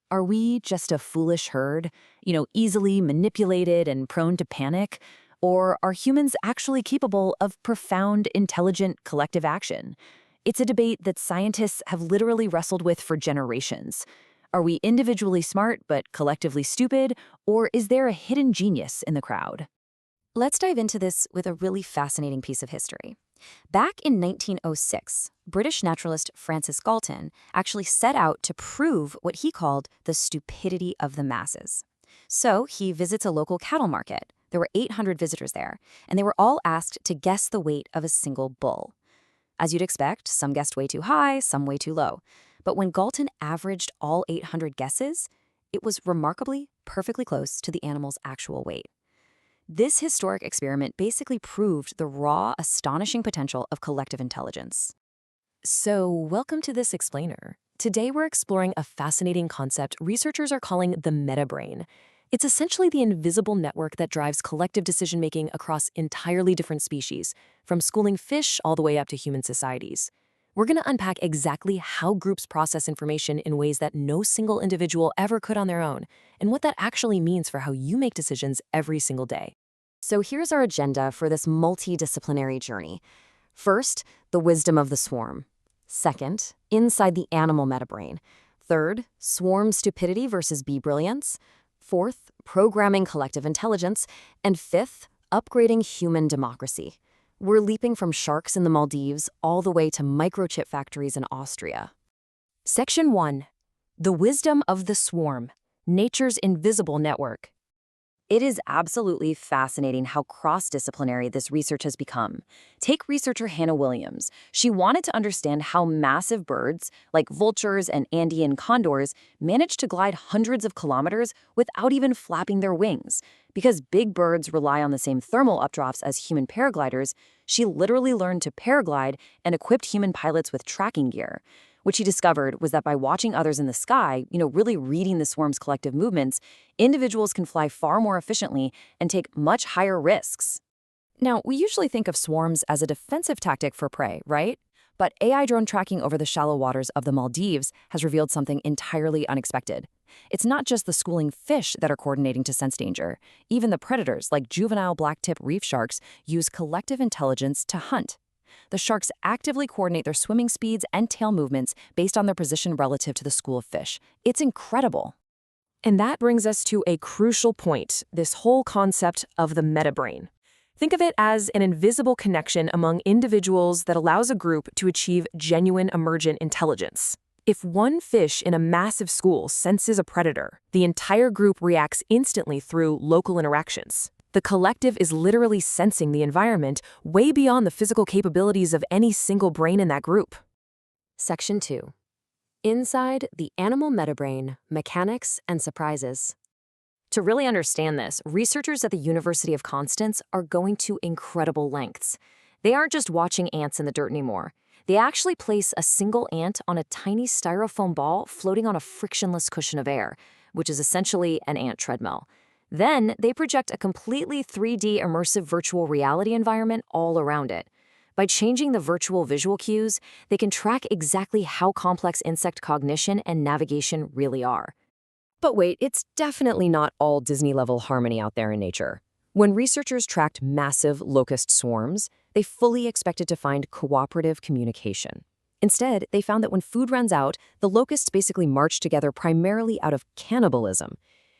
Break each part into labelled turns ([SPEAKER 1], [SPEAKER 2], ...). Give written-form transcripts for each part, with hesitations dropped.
[SPEAKER 1] Are we just a foolish herd, easily manipulated and prone to panic? Or are humans actually capable of profound, intelligent collective action? It's a debate that scientists have literally wrestled with for generations. Are we individually smart but collectively stupid, or is there a hidden genius in the crowd?
[SPEAKER 2] Let's dive into this with a really fascinating piece of history. Back in 1906, British naturalist Francis Galton actually set out to prove what he called the stupidity of the masses. So he visits a local cattle market. There were 800 visitors there, and they were all asked to guess the weight of a single bull. As you'd expect, some guessed way too high, some way too low. But when Galton averaged all 800 guesses, it was remarkably perfectly close to the animal's actual weight. This historic experiment basically proved the raw, astonishing potential of collective intelligence.
[SPEAKER 3] So, welcome to this explainer. Today we're exploring a fascinating concept researchers are calling the metabrain. It's essentially the invisible network that drives collective decision-making across entirely different species, from schooling fish all the way up to human societies. We're going to unpack exactly how groups process information in ways that no single individual ever could on their own, and what that actually means for how you make decisions every single day.
[SPEAKER 2] So here's our agenda for this multidisciplinary journey. First, the wisdom of the swarm. Second, inside the animal metabrain. Third, swarm stupidity versus bee brilliance. Fourth, programming collective intelligence. And fifth, upgrading human democracy. We're leaping from sharks in the Maldives all the way to microchip factories in Austria.
[SPEAKER 3] Section 1. The wisdom of the swarm. Nature's invisible network.
[SPEAKER 2] It is absolutely fascinating how cross-disciplinary this research has become. Take researcher Hannah Williams. She wanted to understand how massive birds, like vultures and Andean condors, manage to glide hundreds of kilometers without even flapping their wings. Because big birds rely on the same thermal updrafts as human paragliders, she literally learned to paraglide and equipped human pilots with tracking gear. What she discovered was that by watching others in the sky, really reading the swarm's collective movements, individuals can fly far more efficiently and take much higher risks.
[SPEAKER 1] Now, we usually think of swarms as a defensive tactic for prey, right? But AI drone tracking over the shallow waters of the Maldives has revealed something entirely unexpected. It's not just the schooling fish that are coordinating to sense danger. Even the predators, like juvenile blacktip reef sharks, use collective intelligence to hunt. The sharks actively coordinate their swimming speeds and tail movements based on their position relative to the school of fish. It's incredible.
[SPEAKER 3] And that brings us to a crucial point, this whole concept of the metabrain. Think of it as an invisible connection among individuals that allows a group to achieve genuine emergent intelligence. If one fish in a massive school senses a predator, the entire group reacts instantly through local interactions. The collective is literally sensing the environment way beyond the physical capabilities of any single brain in that group.
[SPEAKER 2] Section 2. Inside the animal metabrain, mechanics and surprises. To really understand this, researchers at the University of Constance are going to incredible lengths. They aren't just watching ants in the dirt anymore. They actually place a single ant on a tiny styrofoam ball floating on a frictionless cushion of air, which is essentially an ant treadmill. Then they project a completely 3D immersive virtual reality environment all around it. By changing the virtual visual cues, they can track exactly how complex insect cognition and navigation really are.
[SPEAKER 3] But wait, it's definitely not all Disney-level harmony out there in nature. When researchers tracked massive locust swarms, they fully expected to find cooperative communication. Instead, they found that when food runs out, the locusts basically march together primarily out of cannibalism.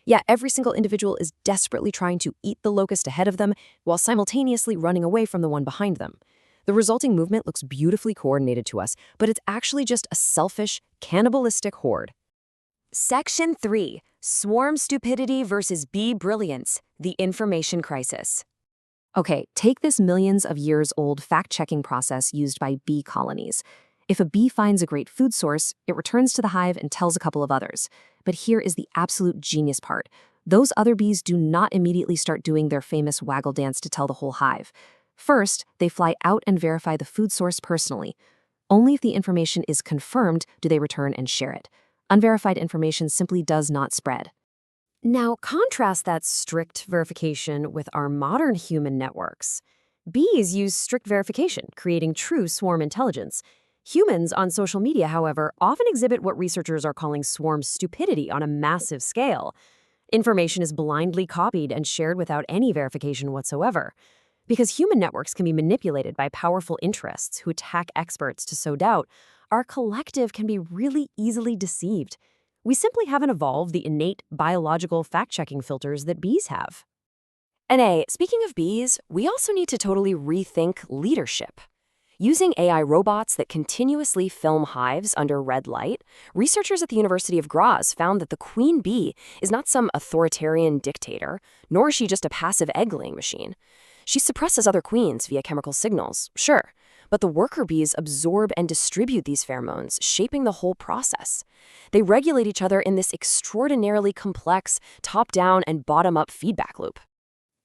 [SPEAKER 3] Yeah, every single individual is desperately trying to eat the locust ahead of them while simultaneously running away from the one behind them. The resulting movement looks beautifully coordinated to us, but it's actually just a selfish, cannibalistic horde.
[SPEAKER 2] Section 3. Swarm stupidity versus bee brilliance, the information crisis.
[SPEAKER 3] Okay, take this millions of years old fact-checking process used by bee colonies. If a bee finds a great food source, it returns to the hive and tells a couple of others. But here is the absolute genius part. Those other bees do not immediately start doing their famous waggle dance to tell the whole hive. First, they fly out and verify the food source personally. Only if the information is confirmed do they return and share it. Unverified information simply does not spread.
[SPEAKER 2] Now, contrast that strict verification with our modern human networks. Bees use strict verification, creating true swarm intelligence.
[SPEAKER 3] Humans on social media, however, often exhibit what researchers are calling swarm stupidity on a massive scale. Information is blindly copied and shared without any verification whatsoever. Because human networks can be manipulated by powerful interests who attack experts to sow doubt, our collective can be really easily deceived. We simply haven't evolved the innate biological fact-checking filters that bees have. And speaking of bees, we also need to totally rethink leadership. Using AI robots that continuously film hives under red light, researchers at the University of Graz found that the queen bee is not some authoritarian dictator, nor is she just a passive egg-laying machine. She suppresses other queens via chemical signals, sure, but the worker bees absorb and distribute these pheromones, shaping the whole process. They regulate each other in this extraordinarily complex top-down and bottom-up feedback loop.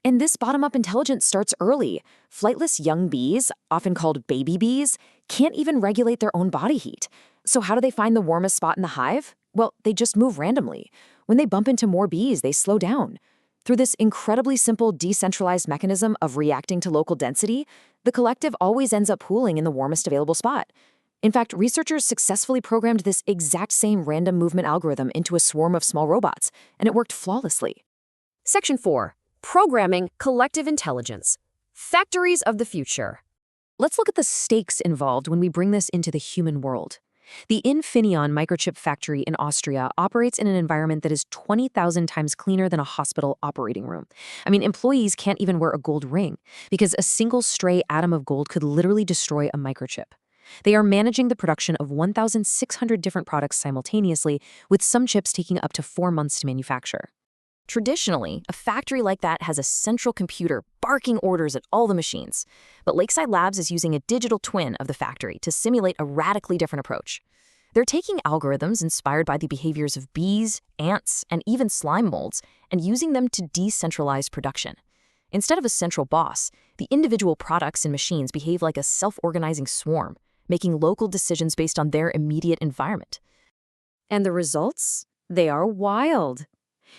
[SPEAKER 3] And this bottom-up intelligence starts early. Flightless young bees, often called baby bees, can't even regulate their own body heat. So how do they find the warmest spot in the hive? Well, they just move randomly. When they bump into more bees, they slow down. Through this incredibly simple decentralized mechanism of reacting to local density, the collective always ends up pooling in the warmest available spot. In fact, researchers successfully programmed this exact same random movement algorithm into a swarm of small robots, and it worked flawlessly. Section 4. Programming collective intelligence. Factories of the future. Let's look at the stakes involved when we bring this into the human world. The Infineon microchip factory in Austria operates in an environment that is 20,000 times cleaner than a hospital operating room. Employees can't even wear a gold ring because a single stray atom of gold could literally destroy a microchip. They are managing the production of 1,600 different products simultaneously, with some chips taking up to 4 months to manufacture. Traditionally, a factory like that has a central computer barking orders at all the machines. But Lakeside Labs is using a digital twin of the factory to simulate a radically different approach. They're taking algorithms inspired by the behaviors of bees, ants, and even slime molds, and using them to decentralize production. Instead of a central boss, the individual products and machines behave like a self-organizing swarm, making local decisions based on their immediate environment. And the results? They are wild.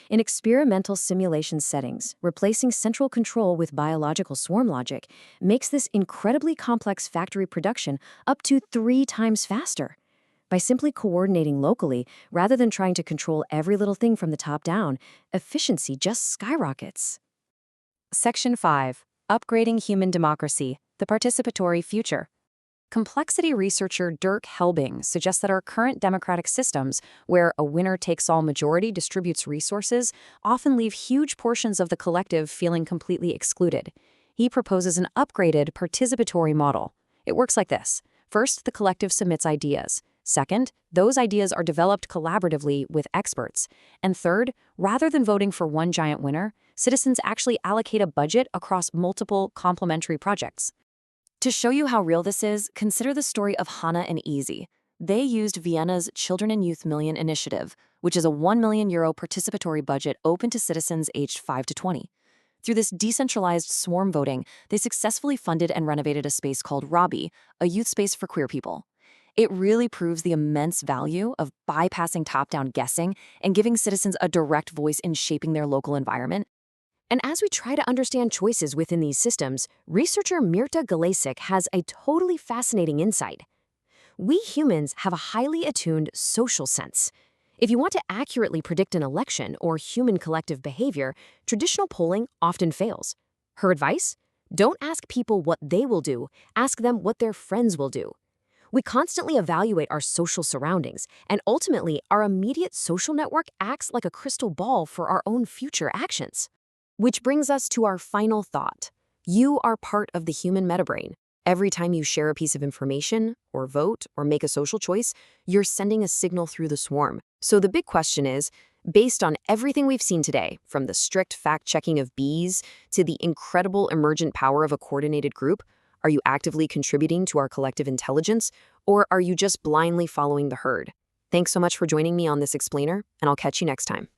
[SPEAKER 3] In experimental simulation settings, replacing central control with biological swarm logic makes this incredibly complex factory production up to 3 times faster. By simply coordinating locally, rather than trying to control every little thing from the top down, efficiency just skyrockets. Section 5. Upgrading Human Democracy, the Participatory Future. Complexity researcher Dirk Helbing suggests that our current democratic systems, where a winner-takes-all majority distributes resources, often leave huge portions of the collective feeling completely excluded. He proposes an upgraded participatory model. It works like this. First, the collective submits ideas. Second, those ideas are developed collaboratively with experts. And third, rather than voting for one giant winner, citizens actually allocate a budget across multiple complementary projects. To show you how real this is, consider the story of Hannah and Easy. They used Vienna's Children and Youth Million Initiative, which is a €1 million participatory budget open to citizens aged 5 to 20. Through this decentralized swarm voting, they successfully funded and renovated a space called Robbie, a youth space for queer people. It really proves the immense value of bypassing top-down guessing and giving citizens a direct voice in shaping their local environment. And as we try to understand choices within these systems, researcher Mirta Galasic has a totally fascinating insight. We humans have a highly attuned social sense. If you want to accurately predict an election or human collective behavior, traditional polling often fails. Her advice? Don't ask people what they will do, ask them what their friends will do. We constantly evaluate our social surroundings, and ultimately, our immediate social network acts like a crystal ball for our own future actions. Which brings us to our final thought. You are part of the human metabrain. Every time you share a piece of information, or vote, or make a social choice, you're sending a signal through the swarm. So the big question is, based on everything we've seen today, from the strict fact-checking of bees to the incredible emergent power of a coordinated group, are you actively contributing to our collective intelligence, or are you just blindly following the herd? Thanks so much for joining me on this explainer, and I'll catch you next time.